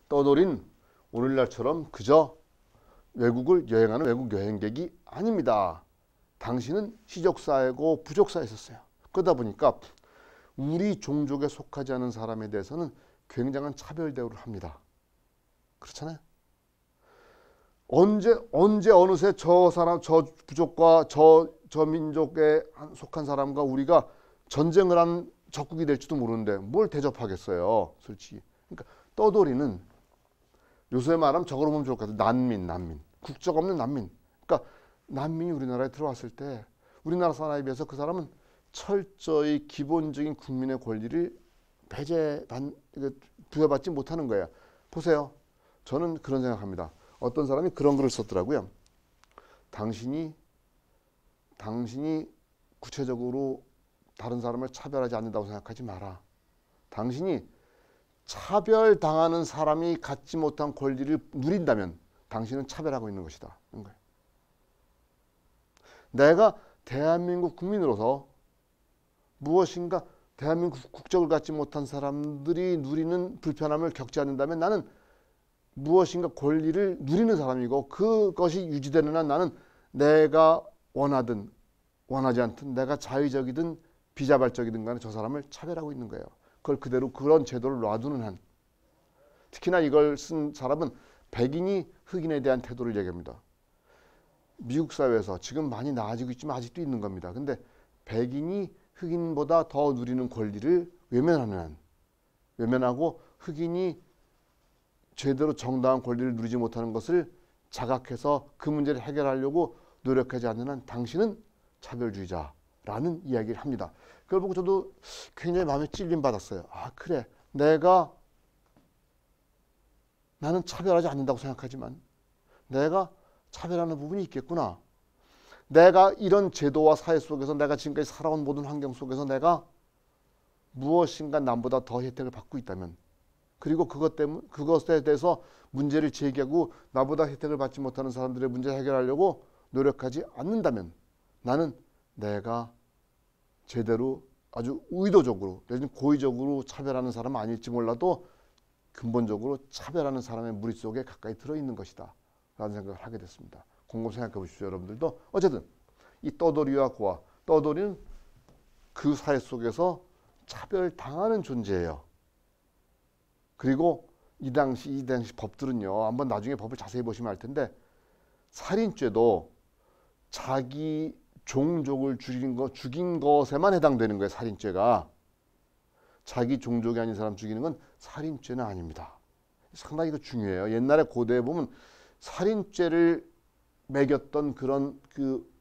떠돌이는 오늘날처럼 그저 외국을 여행하는 외국 여행객이 아닙니다. 당신은 시족사회고 부족사에 있었어요. 그러다 보니까 우리 종족에 속하지 않은 사람에 대해서는 굉장한 차별 대우를 합니다. 그렇잖아요. 언제 어느새 저 사람, 저 부족과 저 민족에 속한 사람과 우리가 전쟁을 한 적국이 될지도 모르는데 뭘 대접하겠어요, 솔직히. 그러니까 떠돌이는 요새 말하면 저거로 보면 좋을 것 같아요. 난민. 국적 없는 난민. 그러니까 난민이 우리나라에 들어왔을 때 우리나라 사람에 비해서 그 사람은 철저히 기본적인 국민의 권리를 부여받지 못하는 거예요. 보세요. 저는 그런 생각합니다. 어떤 사람이 그런 글을 썼더라고요. 당신이 구체적으로 다른 사람을 차별하지 않는다고 생각하지 마라. 당신이 차별당하는 사람이 갖지 못한 권리를 누린다면 당신은 차별하고 있는 것이다. 내가 대한민국 국민으로서 무엇인가 대한민국 국적을 갖지 못한 사람들이 누리는 불편함을 겪지 않는다면 나는 무엇인가 권리를 누리는 사람이고 그것이 유지되는 한 나는 내가 원하든 원하지 않든 내가 자의적이든 비자발적이든 간에 저 사람을 차별하고 있는 거예요. 그걸 그대로 그런 제도를 놔두는 한. 특히나 이걸 쓴 사람은 백인이 흑인에 대한 태도를 얘기합니다. 미국 사회에서 지금 많이 나아지고 있지만 아직도 있는 겁니다. 근데 백인이 흑인보다 더 누리는 권리를 외면하는 한, 외면하고 흑인이 제대로 정당한 권리를 누리지 못하는 것을 자각해서 그 문제를 해결하려고 노력하지 않는 한 당신은 차별주의자라는 이야기를 합니다. 그걸 보고 저도 굉장히 마음에 찔림 받았어요. 아, 그래. 나는 차별하지 않는다고 생각하지만 내가 차별하는 부분이 있겠구나. 내가 이런 제도와 사회 속에서 내가 지금까지 살아온 모든 환경 속에서 내가 무엇인가 남보다 더 혜택을 받고 있다면, 그리고 그것에 대해서 문제를 제기하고 나보다 혜택을 받지 못하는 사람들의 문제를 해결하려고 노력하지 않는다면 나는 내가 제대로 아주 의도적으로 내지는 고의적으로 차별하는 사람은 아닐지 몰라도 근본적으로 차별하는 사람의 무리 속에 가까이 들어있는 것이다 라는 생각을 하게 됐습니다. 곰곰 생각해 보십시오. 여러분들도. 어쨌든 이 떠돌이와 고아, 떠돌이는 그 사회 속에서 차별당하는 존재예요. 그리고 이 당시 법들은요, 한번 나중에 법을 자세히 보시면 알 텐데, 살인죄도 자기 종족을 죽인 것에만 해당되는 거예요. 살인죄가. 자기 종족이 아닌 사람 죽이는 건 살인죄는 아닙니다. 상당히 이거 중요해요. 옛날에 고대에 보면 살인죄를 매겼던 그런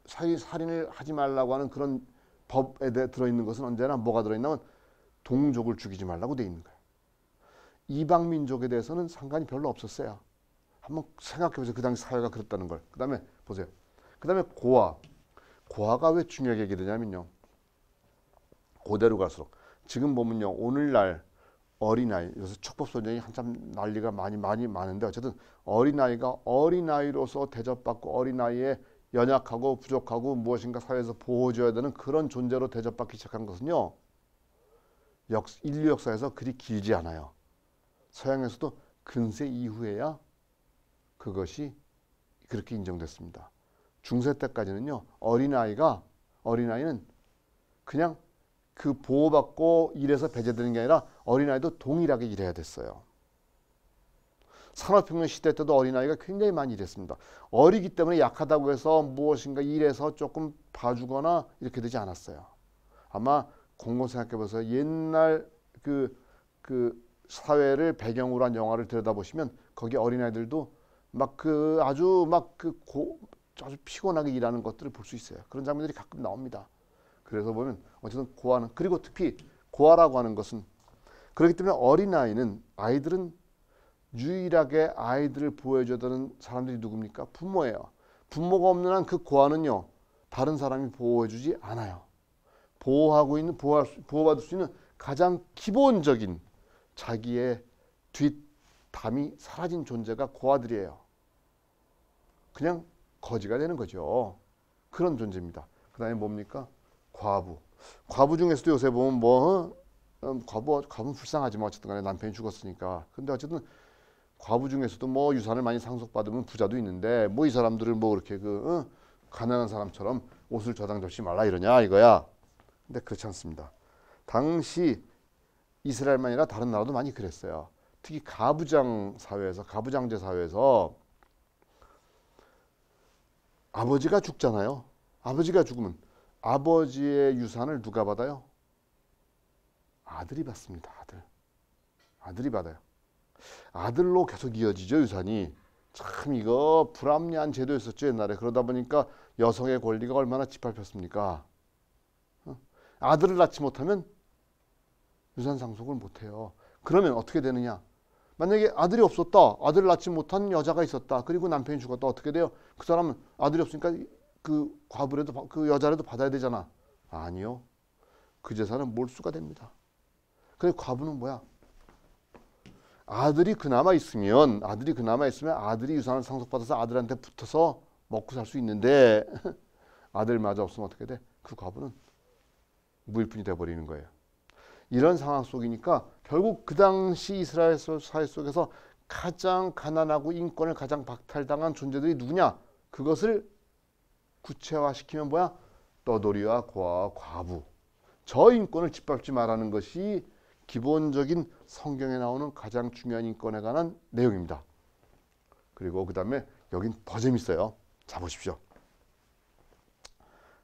살인을 하지 말라고 하는 그런 법에 들어있는 것은 언제나 뭐가 들어있냐면 동족을 죽이지 말라고 돼 있는 거예요. 이방 민족에 대해서는 상관이 별로 없었어요. 한번 생각해 보세요. 그 당시 사회가 그랬다는 걸. 그 다음에 보세요. 그 다음에 고아가 왜 중요하게 얘기되냐면요. 고대로 갈수록 지금 보면요. 오늘날 어린아이, 요새 촉법소년이 한참 난리가 많이 많은데 어쨌든 어린아이가 어린아이로서 대접받고 어린아이에 연약하고 부족하고 무엇인가 사회에서 보호줘야 되는 그런 존재로 대접받기 시작한 것은요. 인류 역사에서 그리 길지 않아요. 서양에서도 근세 이후에야 그것이 그렇게 인정됐습니다. 중세 때까지는요. 어린아이는 그냥 그 보호받고 일해서 배제되는 게 아니라 어린아이도 동일하게 일해야 됐어요. 산업혁명 시대 때도 어린아이가 굉장히 많이 일했습니다. 어리기 때문에 약하다고 해서 무엇인가 일해서 조금 봐주거나 이렇게 되지 않았어요. 아마 곰곰 생각해 보세요. 옛날 그 사회를 배경으로 한 영화를 들여다보시면 거기 어린아이들도 아주 피곤하게 일하는 것들을 볼 수 있어요. 그런 장면들이 가끔 나옵니다. 그래서 보면 어쨌든 고아는, 그리고 특히 고아라고 하는 것은 그렇기 때문에 아이들은 유일하게 아이들을 보호해줘야 되는 사람들이 누굽니까? 부모예요. 부모가 없는 한 그 고아는요. 다른 사람이 보호해주지 않아요. 보호받을 수 있는 가장 기본적인 자기의 뒷담이 사라진 존재가 고아들이에요. 그냥 거지가 되는 거죠. 그런 존재입니다. 그 다음에 뭡니까? 과부 중에서도 요새 보면 과부는 불쌍하지만 어쨌든 간에 남편이 죽었으니까. 근데 어쨌든 과부 중에서도 뭐 유산을 많이 상속받으면 부자도 있는데 뭐 이 사람들을 뭐 그렇게 가난한 사람처럼 옷을 저당 접지 말라 이러냐 이거야. 근데 그렇지 않습니다. 당시 이스라엘만 아니라 다른 나라도 많이 그랬어요. 특히 가부장 사회에서, 가부장제 사회에서 아버지가 죽잖아요. 아버지가 죽으면 아버지의 유산을 누가 받아요? 아들이 받습니다. 아들이 받아요. 아들로 계속 이어지죠, 유산이. 참 이거 불합리한 제도였었죠, 옛날에. 그러다 보니까 여성의 권리가 얼마나 짓밟혔습니까? 아들을 낳지 못하면 유산 상속을 못해요. 그러면 어떻게 되느냐? 만약에 아들이 없었다, 아들을 낳지 못한 여자가 있었다, 그리고 남편이 죽었다, 어떻게 돼요? 그 사람은 아들이 없으니까 그 과부라도, 그 여자라도 받아야 되잖아. 아니요. 그 재산은 몰수가 됩니다. 그래서 과부는 뭐야? 아들이 그나마 있으면 아들이 유산을 상속받아서 아들한테 붙어서 먹고 살 수 있는데 아들마저 없으면 어떻게 돼? 그 과부는 무일푼이 돼버리는 거예요. 이런 상황 속이니까 결국 그 당시 이스라엘 사회 속에서 가장 가난하고 인권을 가장 박탈당한 존재들이 누구냐? 그것을 구체화시키면 뭐야? 떠돌이와 고아와 과부. 저 인권을 짓밟지 말라는 것이 기본적인 성경에 나오는 가장 중요한 인권에 관한 내용입니다. 그리고 그 다음에 여긴 더 재밌어요. 자 보십시오.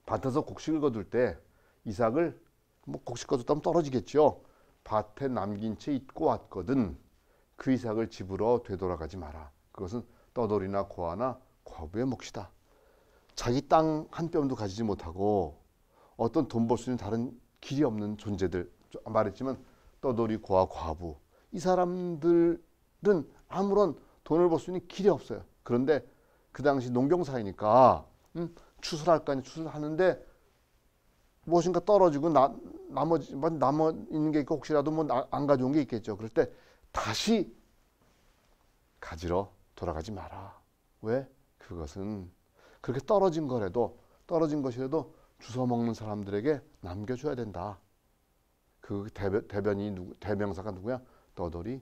밭에서 곡식을 거둘 때 이삭을 뭐 곡식 거뒀다면 떨어지겠죠. 밭에 남긴 채 잊고 왔거든. 그 이삭을 집으로 되돌아가지 마라. 그것은 떠돌이나 고아나 과부의 몫이다. 자기 땅 한 뼘도 가지지 못하고 어떤 돈 벌 수 있는 다른 길이 없는 존재들, 말했지만 떠돌이 고아 과부, 이 사람들은 아무런 돈을 벌 수 있는 길이 없어요. 그런데 그 당시 농경사회니까 추수할 거 아니에요. 추수하는데 무엇인가 떨어지고 남아 있는 게 있고 혹시라도 뭐 안 가져온 게 있겠죠. 그럴 때 다시 가지러 돌아가지 마라. 왜? 그것은 그렇게 떨어진 것이라도 주워 먹는 사람들에게 남겨줘야 된다. 그 대명사가 누구야? 떠돌이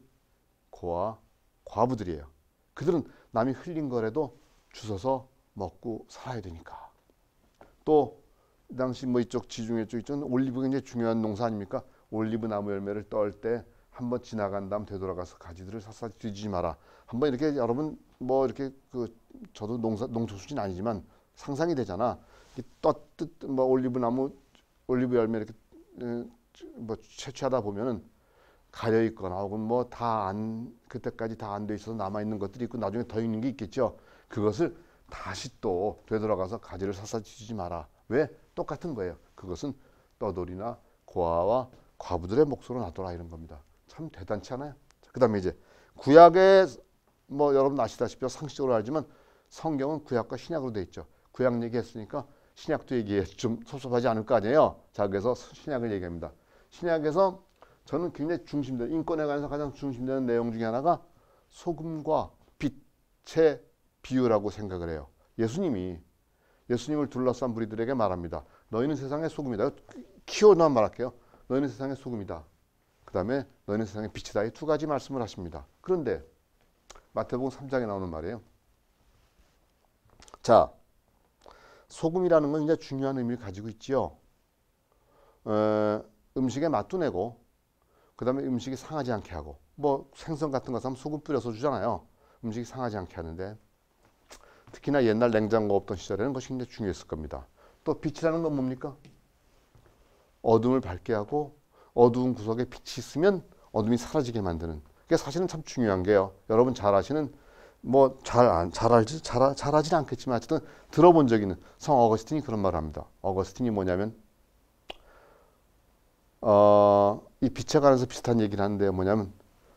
고아 과부들이에요. 그들은 남이 흘린 거라도 주워서 먹고 살아야 되니까. 또 당시 뭐 이쪽 지중해 쪽 있죠. 올리브가 굉장히 중요한 농사 아닙니까? 올리브 나무 열매를 떨 때 한번 지나간 다음 되돌아가서 가지들을 샅샅이 뒤지지 마라. 한번 이렇게 여러분 뭐 이렇게 저도 농촌 수준 아니지만 상상이 되잖아. 떴듯 뭐 올리브 열매 이렇게 뭐 채취하다 보면은 가려 있거나 혹은 뭐 그때까지 다 안 돼 있어서 남아 있는 것들이 있고 나중에 더 있는 게 있겠죠. 그것을 다시 또 되돌아가서 가지를 샅샅이 뒤지지 마라. 왜? 똑같은 거예요. 그것은 떠돌이나 고아와 과부들의 몫으로 놔둬라 이런 겁니다. 참 대단치 않아요? 그다음에 이제 구약에 뭐 여러분 아시다시피 상식적으로 알지만 성경은 구약과 신약으로 돼 있죠. 구약 얘기했으니까 신약도 얘기해 좀 섭섭하지 않을 거 아니에요. 자, 그래서 신약을 얘기합니다. 신약에서 저는 굉장히 중심되는 인권에 관해서 가장 중심되는 내용 중에 하나가 소금과 빛의 비유라고 생각을 해요. 예수님을 둘러싼 무리들에게 말합니다. 너희는 세상의 소금이다. 키워드만 말할게요. 너희는 세상의 소금이다. 그 다음에 너희는 세상의 빛이다. 이 두 가지 말씀을 하십니다. 그런데 마태복음 3장에 나오는 말이에요. 자, 소금이라는 건 굉장히 중요한 의미를 가지고 있지요. 음식에 맛도 내고 그 다음에 음식이 상하지 않게 하고 뭐 생선 같은 거 사면 소금 뿌려서 주잖아요. 음식이 상하지 않게 하는데 특히나 옛날 냉장고 없던 시절에는 그것이 굉장히 중요했을 겁니다. 또 빛이라는 건 뭡니까? 어둠을 밝게 하고 어두운 구석에 빛이 있으면 어둠이 사라지게 만드는. 그게 사실은 참 중요한 게요. 여러분 잘 아시는 뭐 잘하진 않겠지만 어쨌든 들어본 적 있는 성 어거스틴이 그런 말을 합니다. 어거스틴이 뭐냐면 이 빛에 관해서 비슷한 얘기를 하는데 뭐냐면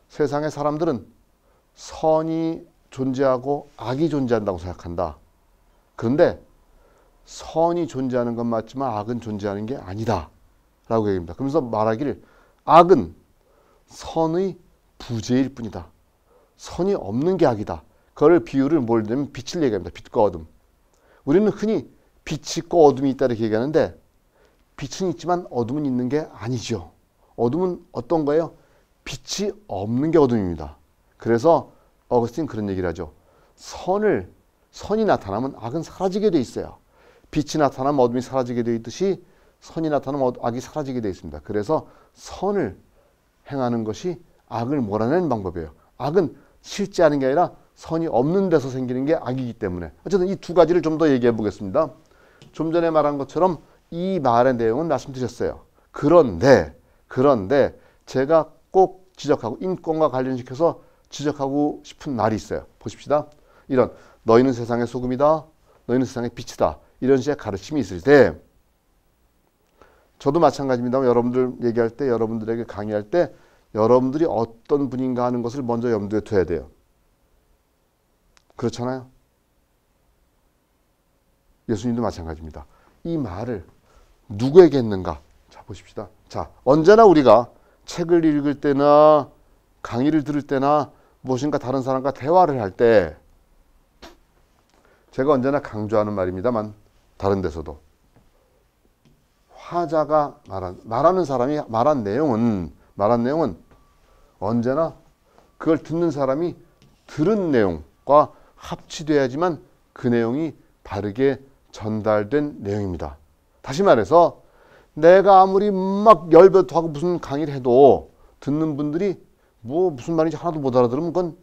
세상의 사람들은 선이 존재하고 악이 존재한다고 생각한다. 그런데 선이 존재하는 건 맞지만 악은 존재하는 게 아니다 라고 얘기합니다. 그러면서 말하기를 악은 선의 부재일 뿐이다. 선이 없는 게 악이다. 그걸 비유를 뭘 내면 빛을 얘기합니다. 빛과 어둠. 우리는 흔히 빛이 있고 어둠이 있다 이렇게 얘기하는데 빛은 있지만 어둠은 있는 게 아니죠. 어둠은 어떤 거예요? 빛이 없는 게 어둠입니다. 그래서 어거스틴 그런 얘기를 하죠. 선이 나타나면 악은 사라지게 돼 있어요. 빛이 나타나면 어둠이 사라지게 돼 있듯이 선이 나타나면 악이 사라지게 돼 있습니다. 그래서 선을 행하는 것이 악을 몰아내는 방법이에요. 악은 실제하는 게 아니라 선이 없는 데서 생기는 게 악이기 때문에. 어쨌든 이 두 가지를 좀 더 얘기해 보겠습니다. 좀 전에 말한 것처럼 이 말의 내용은 말씀드렸어요. 그런데 제가 꼭 지적하고 인권과 관련시켜서 지적하고 싶은 말이 있어요. 보십시다. 이런 너희는 세상의 소금이다. 너희는 세상의 빛이다. 이런 식의 가르침이 있을 때 저도 마찬가지입니다만 여러분들 얘기할 때 여러분들에게 강의할 때 여러분들이 어떤 분인가 하는 것을 먼저 염두에 둬야 돼요. 그렇잖아요. 예수님도 마찬가지입니다. 이 말을 누구에게 했는가? 자, 보십시다. 자, 언제나 우리가 책을 읽을 때나 강의를 들을 때나 무엇인가 다른 사람과 대화를 할 때 제가 언제나 강조하는 말입니다만 다른 데서도 화자가 말하는 사람이 말한 내용은 언제나 그걸 듣는 사람이 들은 내용과 합치돼야지만 그 내용이 바르게 전달된 내용입니다. 다시 말해서 내가 아무리 막 열변하고 무슨 강의를 해도 듣는 분들이 뭐 무슨 말인지 하나도 못 알아들으면 그건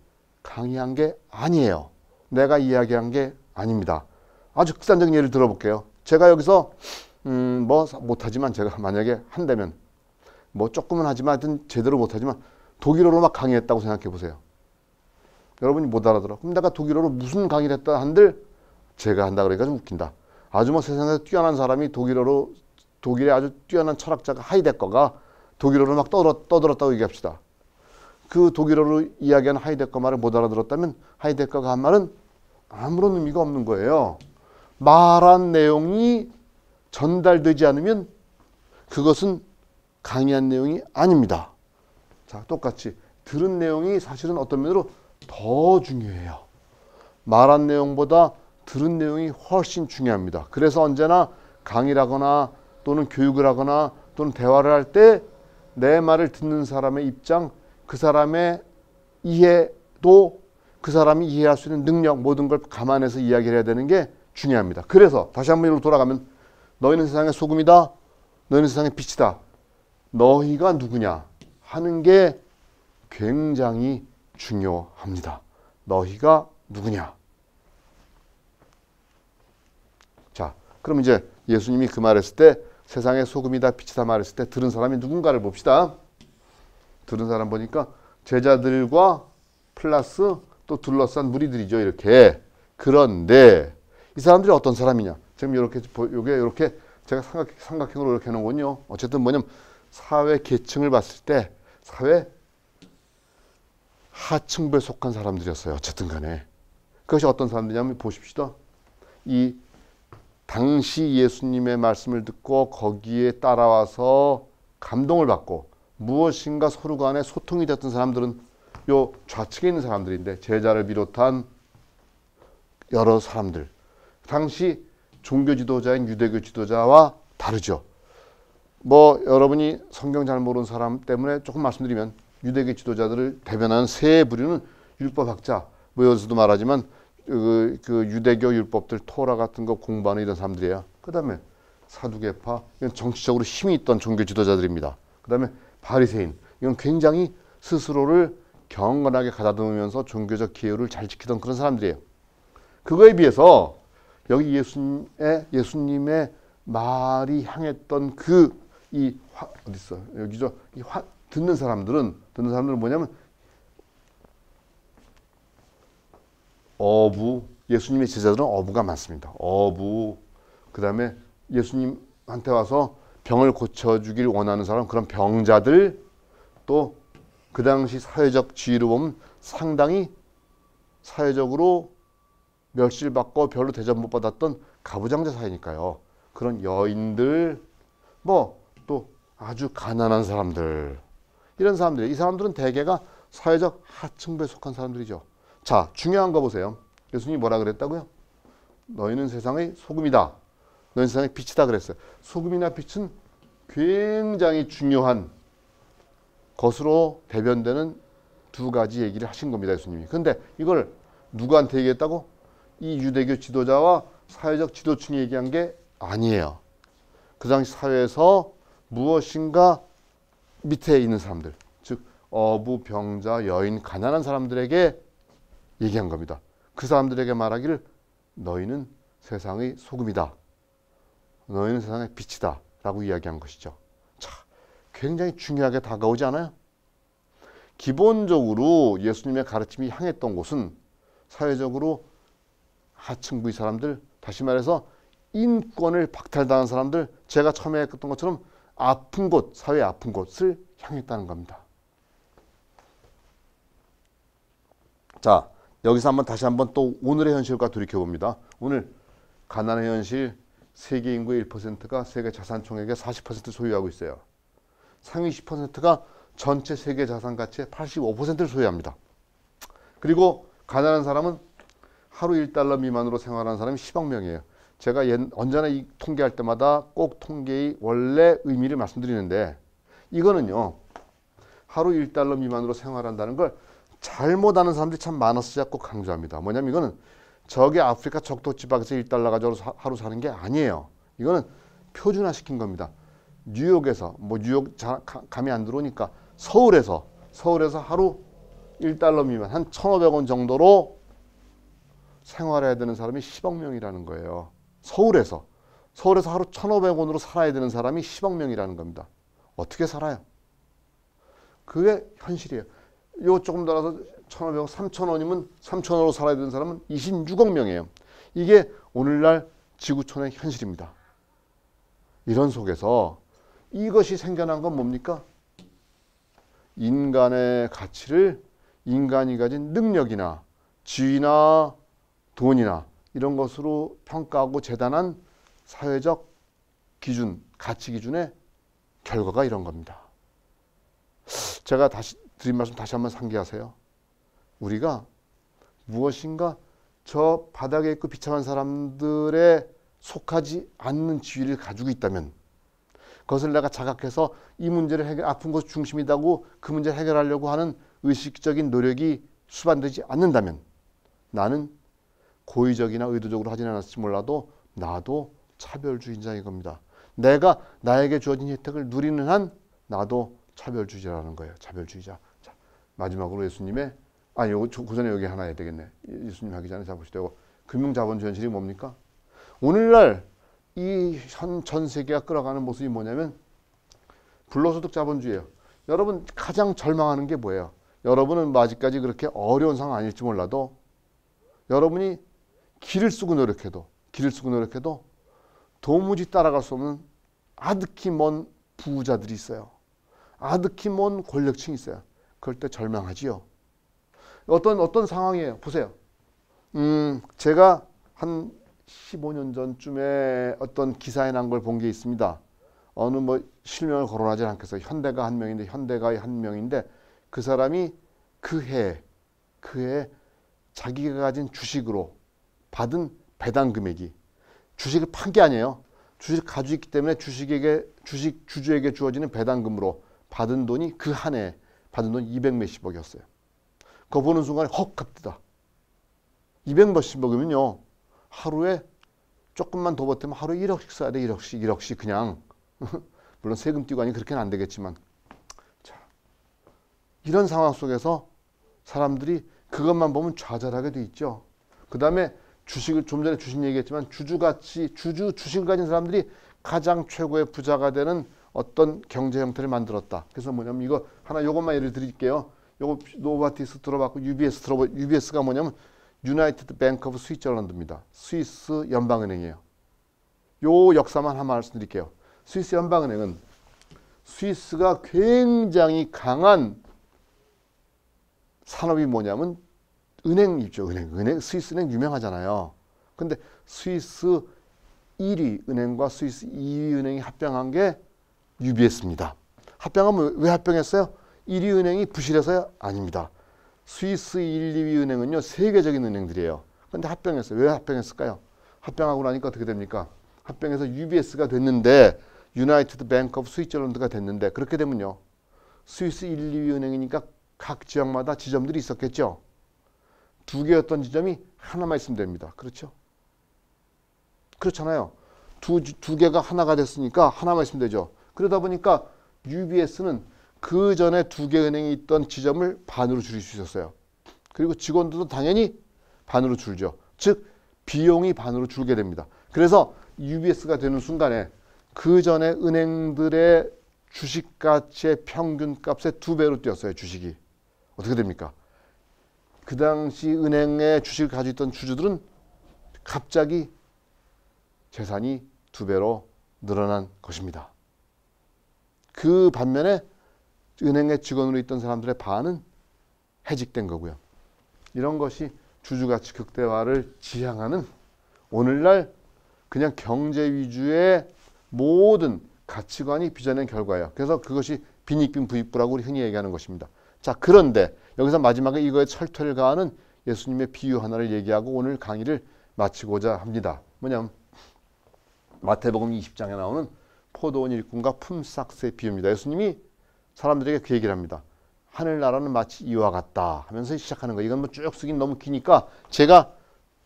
강의한 게 아니에요. 내가 이야기한 게 아닙니다. 아주 극단적인 예를 들어볼게요. 제가 여기서 뭐 못하지만 제가 만약에 한다면 뭐 조금은 하지만 하여튼 제대로 못하지만 독일어로 막 강의했다고 생각해 보세요. 여러분이 못 알아들어. 그럼 내가 독일어로 무슨 강의를 했다 한들 제가 한다 그러니까 좀 웃긴다. 아주 뭐 세상에서 뛰어난 사람이 독일의 아주 뛰어난 철학자가 하이데거가 독일어로 막 떠들었다고 얘기합시다. 그 독일어로 이야기하는 하이데거 말을 못 알아들었다면 하이데거가 한 말은 아무런 의미가 없는 거예요. 말한 내용이 전달되지 않으면 그것은 강의한 내용이 아닙니다. 자, 똑같이 들은 내용이 사실은 어떤 면으로 더 중요해요. 말한 내용보다 들은 내용이 훨씬 중요합니다. 그래서 언제나 강의를 하거나 또는 교육을 하거나 또는 대화를 할 때 내 말을 듣는 사람의 입장, 그 사람의 이해도 그 사람이 이해할 수 있는 능력 모든 걸 감안해서 이야기를 해야 되는 게 중요합니다. 그래서 다시 한번 이로 돌아가면 너희는 세상의 소금이다. 너희는 세상의 빛이다. 너희가 누구냐 하는 게 굉장히 중요합니다. 너희가 누구냐. 자, 그럼 이제 예수님이 그 말했을 때 세상의 소금이다 빛이다 말했을 때 들은 사람이 누군가를 봅시다. 들은 사람 보니까 제자들과 플러스 또 둘러싼 무리들이죠. 이렇게. 그런데 이 사람들이 어떤 사람이냐. 지금 이렇게 제가 삼각형으로 이렇게 해놓은군요. 어쨌든 뭐냐면 사회 계층을 봤을 때 사회 하층부에 속한 사람들이었어요. 어쨌든 간에. 그것이 어떤 사람들이냐면 보십시다. 이 당시 예수님의 말씀을 듣고 거기에 따라와서 감동을 받고 무엇인가 서로 간에 소통이 됐던 사람들은 요 좌측에 있는 사람들인데 제자를 비롯한 여러 사람들. 당시 종교 지도자인 유대교 지도자와 다르죠. 뭐 여러분이 성경 잘 모르는 사람 때문에 조금 말씀드리면 유대교 지도자들을 대변하는 세 부류는 율법학자, 뭐 여기서도 말하지만 그 유대교 율법들 토라 같은 거 공부하는 이런 사람들이에요. 그 다음에 사두개파, 이건 정치적으로 힘이 있던 종교 지도자들입니다. 그 다음에 바리새인, 이건 굉장히 스스로를 경건하게 가다듬으면서 종교적 기율을 잘 지키던 그런 사람들이에요. 그거에 비해서 여기 예수님의 말이 향했던 어디 있어? 여기죠. 듣는 사람들은 뭐냐면 어부, 예수님의 제자들은 어부가 많습니다. 어부, 그 다음에 예수님한테 와서 병을 고쳐주길 원하는 사람, 그런 병자들, 또 그 당시 사회적 지위로 보면 상당히 사회적으로 멸시받고 별로 대접 못 받았던 가부장제 사회니까요. 그런 여인들, 뭐 또 아주 가난한 사람들, 이런 사람들, 이 사람들은 대개가 사회적 하층부에 속한 사람들이죠. 자, 중요한 거 보세요. 예수님이 뭐라 그랬다고요? 너희는 세상의 소금이다. 너희는 세상의 빛이다 그랬어요. 소금이나 빛은 굉장히 중요한 것으로 대변되는 두 가지 얘기를 하신 겁니다. 예수님이. 근데 이걸 누구한테 얘기했다고? 이 유대교 지도자와 사회적 지도층이 얘기한 게 아니에요. 그 당시 사회에서 무엇인가 밑에 있는 사람들, 즉 어부, 병자, 여인, 가난한 사람들에게 얘기한 겁니다. 그 사람들에게 말하기를 너희는 세상의 소금이다. 너희는 세상의 빛이다. 라고 이야기한 것이죠. 자, 굉장히 중요하게 다가오지 않아요? 기본적으로 예수님의 가르침이 향했던 곳은 사회적으로 하층부의 사람들, 다시 말해서 인권을 박탈당한 사람들, 제가 처음에 했던 것처럼 아픈 곳, 사회의 아픈 곳을 향했다는 겁니다. 자, 여기서 다시 한번 또 오늘의 현실과 돌이켜봅니다. 오늘 가난의 현실, 세계 인구의 1%가 세계 자산 총액의 40% 소유하고 있어요. 상위 10%가 전체 세계 자산 가치의 85%를 소유합니다. 그리고 가난한 사람은 하루 1달러 미만으로 생활하는 사람이 10억 명이에요. 제가 언제나 이 통계할 때마다 꼭 통계의 원래 의미를 말씀드리는데, 이거는요, 하루 1달러 미만으로 생활한다는 걸 잘못 아는 사람들이 참 많아서 제가 꼭 강조합니다. 뭐냐면 이거는 저기 아프리카 적도 지방에서 1달러 가지고 하루 사는 게 아니에요. 이거는 표준화시킨 겁니다. 뉴욕에서, 뉴욕 감이 안 들어오니까 서울에서 하루 1달러 미만, 한 1,500원 정도로 생활해야 되는 사람이 10억 명이라는 거예요. 서울에서 하루 1,500원으로 살아야 되는 사람이 10억 명이라는 겁니다. 어떻게 살아요? 그게 현실이에요. 요 조금 더 나서 1,500원, 3,000원이면 3,000원으로 살아야 되는 사람은 26억 명이에요. 이게 오늘날 지구촌의 현실입니다. 이런 속에서 이것이 생겨난 건 뭡니까? 인간의 가치를 인간이 가진 능력이나 지위나 돈이나 이런 것으로 평가하고 재단한 사회적 기준, 가치 기준의 결과가 이런 겁니다. 제가 다시 드린 말씀 다시 한번 상기하세요. 우리가 무엇인가 저 바닥에 있고 비참한 사람들에 속하지 않는 지위를 가지고 있다면, 그것을 내가 자각해서 이 문제를 아픈 것이 중심이다고 그 문제를 해결하려고 하는 의식적인 노력이 수반되지 않는다면, 나는 고의적이나 의도적으로 하진 않았을지 몰라도 나도 차별주의자인 겁니다. 내가 나에게 주어진 혜택을 누리는 한 나도 차별주의자라는 거예요. 차별주의자. 자, 마지막으로 예수님의 그 전에 여기 하나 해야 되겠네. 예수님 하기 전에 잡으시되고 금융자본주의 현실이 뭡니까? 오늘날 이 전 세계가 끌어가는 모습이 뭐냐면 불로소득 자본주의예요. 여러분 가장 절망하는 게 뭐예요? 여러분은 아직까지 그렇게 어려운 상황 아닐지 몰라도 여러분이 길을 쓰고 노력해도 도무지 따라갈 수 없는 아득히 먼 부자들이 있어요. 아득히 먼 권력층이 있어요. 그럴 때 절망하지요. 어떤 상황이에요? 보세요. 제가 한 15년 전쯤에 어떤 기사에 난 걸 본 게 있습니다. 어느 실명을 거론하지 않겠어요. 현대가 한 명인데, 현대가의 한 명인데 그 사람이 그 해에 자기가 가진 주식으로 받은 배당 금액이, 주식을 판 게 아니에요. 주식을 가지고 있기 때문에 주식 주주에게 주어지는 배당금으로 받은 돈이 그 한 해에 받은 돈 200 몇십억이었어요. 그거 보는 순간에 헉 갑니다. 200 몇십억이면요. 하루에 조금만 더 버티면 하루에 1억씩 써야 돼. 1억씩 그냥. 물론 세금 띄고 하니 그렇게는 안 되겠지만. 자, 이런 상황 속에서 사람들이 그것만 보면 좌절하게 돼 있죠. 그 다음에 주식을, 좀 전에 주식 얘기했지만 주식을 가진 사람들이 가장 최고의 부자가 되는 어떤 경제 형태를 만들었다. 그래서 뭐냐면 이거 하나 요것만 예를 드릴게요. 요거 노바티스 들어봤고 UBS가 뭐냐면 유나이티드 뱅크 오브 스위tzerland입니다. 스위스 연방은행이에요. 요 역사만 한 말씀드릴게요. 스위스 연방은행은 스위스가 굉장히 강한 산업이 뭐냐면 은행이죠. 은행. 스위스은행 유명하잖아요. 근데 스위스 1위 은행과 스위스 2위 은행이 합병한 게 UBS입니다. 합병하면 왜 합병했어요? 1위 은행이 부실해서요? 아닙니다. 스위스 1, 2위 은행은요, 세계적인 은행들이에요. 근데 합병했어요. 왜 합병했을까요? 합병하고 나니까 어떻게 됩니까? 합병해서 UBS가 됐는데, 유나이티드 뱅크 오브 스위tzerland가 됐는데, 그렇게 되면요, 스위스 1, 2위 은행이니까 각 지역마다 지점들이 있었겠죠. 두 개였던 지점이 하나만 있으면 됩니다. 그렇죠? 그렇잖아요. 두 개가 하나가 됐으니까 하나만 있으면 되죠. 그러다 보니까 UBS는 그 전에 두 개 은행이 있던 지점을 반으로 줄일 수 있었어요. 그리고 직원들도 당연히 반으로 줄죠. 즉 비용이 반으로 줄게 됩니다. 그래서 UBS가 되는 순간에 그 전에 은행들의 주식 가치의 평균 값의 2배로 뛰었어요. 주식이. 어떻게 됩니까? 그 당시 은행에 주식을 가지고 있던 주주들은 갑자기 재산이 2배로 늘어난 것입니다. 그 반면에 은행의 직원으로 있던 사람들의 반은 해직된 거고요. 이런 것이 주주가치 극대화를 지향하는 오늘날 그냥 경제 위주의 모든 가치관이 빚어낸 결과예요. 그래서 그것이 빈익빈 부익부라고 우리 흔히 얘기하는 것입니다. 자, 그런데 여기서 마지막에 이거에 철퇴를 가하는 예수님의 비유 하나를 얘기하고 오늘 강의를 마치고자 합니다. 뭐냐면 마태복음 20장에 나오는 포도원 일꾼과 품삯의 비유입니다. 예수님이 사람들에게 그 얘기를 합니다. 하늘나라는 마치 이와 같다 하면서 시작하는 거예요. 이건 뭐 쭉 쓰긴 너무 기니까 제가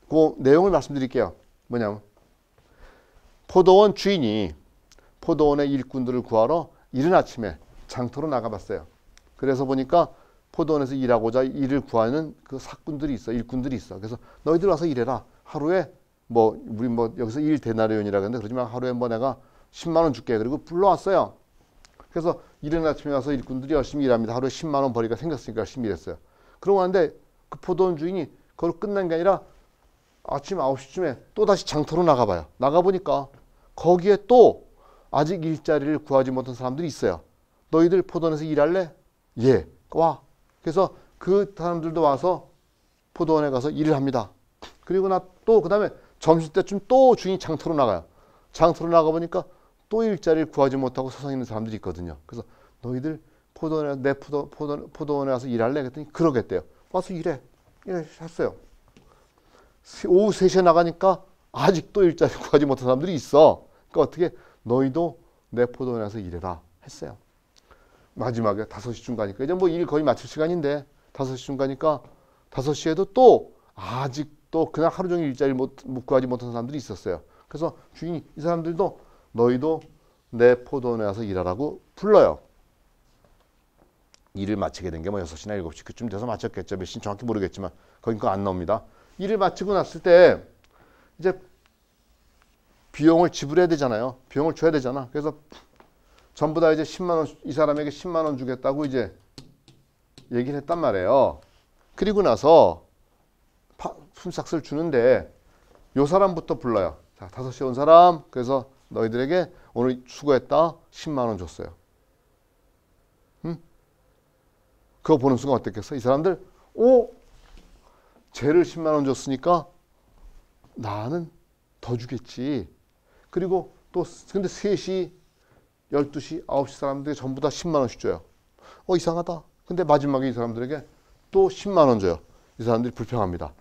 그 내용을 말씀드릴게요. 뭐냐면 포도원 주인이 포도원의 일꾼들을 구하러 이른 아침에 장터로 나가봤어요. 그래서 보니까 포도원에서 일하고자 일을 구하는 그 사꾼들이 있어, 일꾼들이 있어. 그래서 너희들 와서 일해라. 하루에 뭐 우리 뭐 여기서 1데나리온이라 그러는데 그러지만 하루에 뭐 내가 10만 원 줄게. 그리고 불러왔어요. 그래서 이른 아침에 와서 일꾼들이 열심히 일합니다. 하루에 10만 원 벌이가 생겼으니까 열심히 일했어요. 그러고 왔는데 그 포도원 주인이 그걸 끝난 게 아니라 아침 9시쯤에 또 다시 장터로 나가봐요. 나가보니까 거기에 또 아직 일자리를 구하지 못한 사람들이 있어요. 너희들 포도원에서 일할래? 예, 와. 그래서 그 사람들도 와서 포도원에 가서 일을 합니다. 그리고 나 또 그 다음에 점심때쯤 또 주인이 장터로 나가요. 장터로 나가보니까 또 일자리를 구하지 못하고 서성 있는 사람들이 있거든요. 그래서 너희들 포도원에 내 포도원에 와서 일할래? 그랬더니 그러겠대요. 와서 일해. 했어요. 오후 3시에 나가니까 아직도 일자리를 구하지 못한 사람들이 있어. 그러니까 어떻게 너희도 내 포도원에 와서 일해라 했어요. 마지막에 5시쯤 가니까 이제 뭐 일 거의 마칠 시간인데 5시쯤 가니까 5시에도 또 아직도 그냥 하루 종일 일자리 못 구하지 못한 사람들이 있었어요. 그래서 주인이 이 사람들도 너희도 내 포도원에 와서 일하라고 불러요. 일을 마치게 된 게 뭐 6시나 7시 그쯤 돼서 마쳤겠죠. 몇 시인지 정확히 모르겠지만 거긴 거 안 나옵니다. 일을 마치고 났을 때 이제 비용을 지불해야 되잖아요. 비용을 줘야 되잖아. 그래서 전부 다 이제 10만 원, 이 사람에게 10만 원 주겠다고 이제 얘기를 했단 말이에요. 그리고 나서 품삯을 주는데 요 사람부터 불러요. 자, 5시에 온 사람. 그래서 너희들에게 오늘 수고했다. 10만 원 줬어요. 응? 그거 보는 순간 어땠겠어? 이 사람들, 쟤를 10만 원 줬으니까 나는 더 주겠지. 그리고 또 근데 3시, 12시, 9시 사람들이 전부 다 10만 원씩 줘요. 이상하다. 근데 마지막에 이 사람들에게 또 10만 원 줘요. 이 사람들이 불평합니다.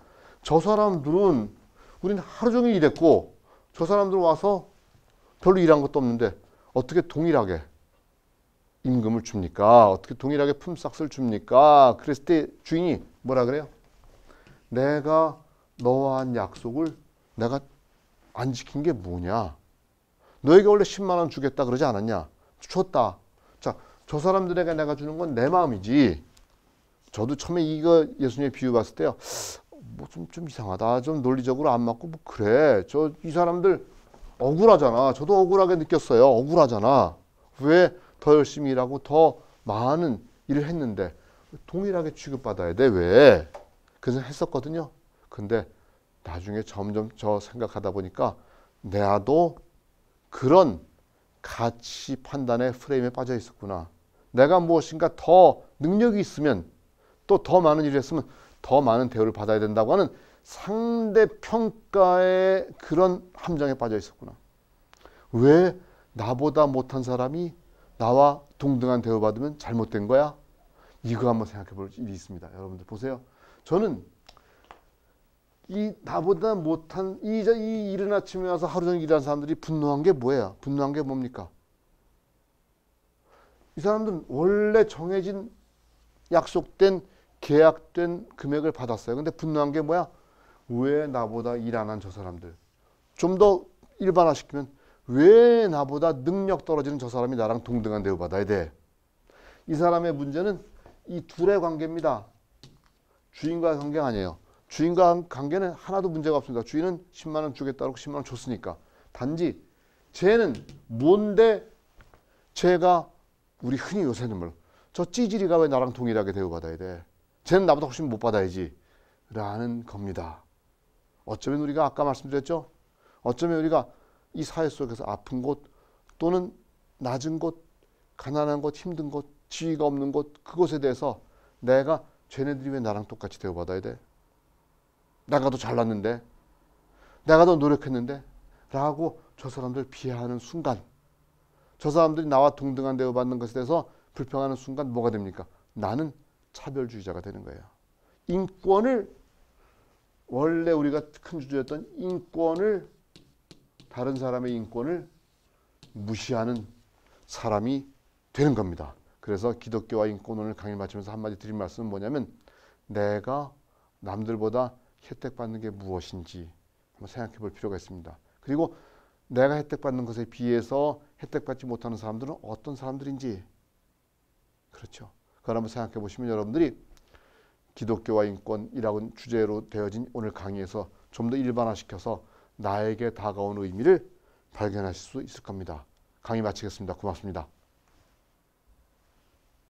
저 사람들은 우리는 하루 종일 일했고 저 사람들 와서 별로 일한 것도 없는데 어떻게 동일하게 임금을 줍니까? 어떻게 동일하게 품삯을 줍니까? 그랬을 때 주인이 뭐라 그래요? 내가 너와 한 약속을 내가 안 지킨 게 뭐냐? 너에게 원래 10만 원 주겠다 그러지 않았냐? 줬다. 자, 저 사람들에게 내가 주는 건 내 마음이지. 저도 처음에 이거 예수님의 비유 봤을 때요. 뭐 좀 이상하다. 좀 논리적으로 안 맞고 뭐 그래. 이 사람들 억울하잖아. 저도 억울하게 느꼈어요. 억울하잖아. 왜 더 열심히 일하고 더 많은 일을 했는데 동일하게 취급받아야 돼? 왜? 그래서 했었거든요. 근데 나중에 점점 저 생각하다 보니까 나도 그런 가치 판단의 프레임에 빠져 있었구나. 내가 무엇인가 더 능력이 있으면 또 더 많은 일을 했으면 더 많은 대우를 받아야 된다고 하는 상대 평가의 그런 함정에 빠져 있었구나. 왜 나보다 못한 사람이 나와 동등한 대우받으면 잘못된 거야? 이거 한번 생각해 볼 일이 있습니다. 여러분들 보세요. 저는 이 나보다 못한 이 이른 아침에 와서 하루 종일 일하는 사람들이 분노한 게 뭐예요? 분노한 게 뭡니까? 이 사람들은 원래 정해진 약속된 계약된 금액을 받았어요. 근데 분노한 게 뭐야? 왜 나보다 일 안 한 저 사람들? 좀 더 일반화시키면 왜 나보다 능력 떨어지는 저 사람이 나랑 동등한 대우받아야 돼? 이 사람의 문제는 이 둘의 관계입니다. 주인과의 관계가 아니에요. 주인과 관계는 하나도 문제가 없습니다. 주인은 10만 원 주겠다고 10만 원 줬으니까. 단지 쟤는 뭔데 쟤가 우리 흔히 요새는 뭐 저 찌질이가 왜 나랑 동일하게 대우받아야 돼? 쟤는 나보다 훨씬 못 받아야지. 라는 겁니다. 어쩌면 우리가 아까 말씀드렸죠? 어쩌면 우리가 이 사회 속에서 아픈 곳 또는 낮은 곳, 가난한 곳, 힘든 곳, 지위가 없는 곳 그곳에 대해서 내가 쟤네들이 왜 나랑 똑같이 대우받아야 돼? 내가 더 잘났는데? 내가 더 노력했는데? 라고 저 사람들 비하하는 순간 저 사람들이 나와 동등한 대우받는 것에 대해서 불평하는 순간 뭐가 됩니까? 나는 차별주의자가 되는 거예요. 인권을 원래 우리가 큰 주제였던 인권을 다른 사람의 인권을 무시하는 사람이 되는 겁니다. 그래서 기독교와 인권론을 강의를 마치면서 한마디 드린 말씀은 뭐냐면 내가 남들보다 혜택받는 게 무엇인지 한번 생각해 볼 필요가 있습니다. 그리고 내가 혜택받는 것에 비해서 혜택받지 못하는 사람들은 어떤 사람들인지 그렇죠. 그걸 한번 생각해 보시면 여러분들이 기독교와 인권이라고 주제로 되어진 오늘 강의에서 좀 더 일반화시켜서 나에게 다가온 의미를 발견하실 수 있을 겁니다. 강의 마치겠습니다. 고맙습니다.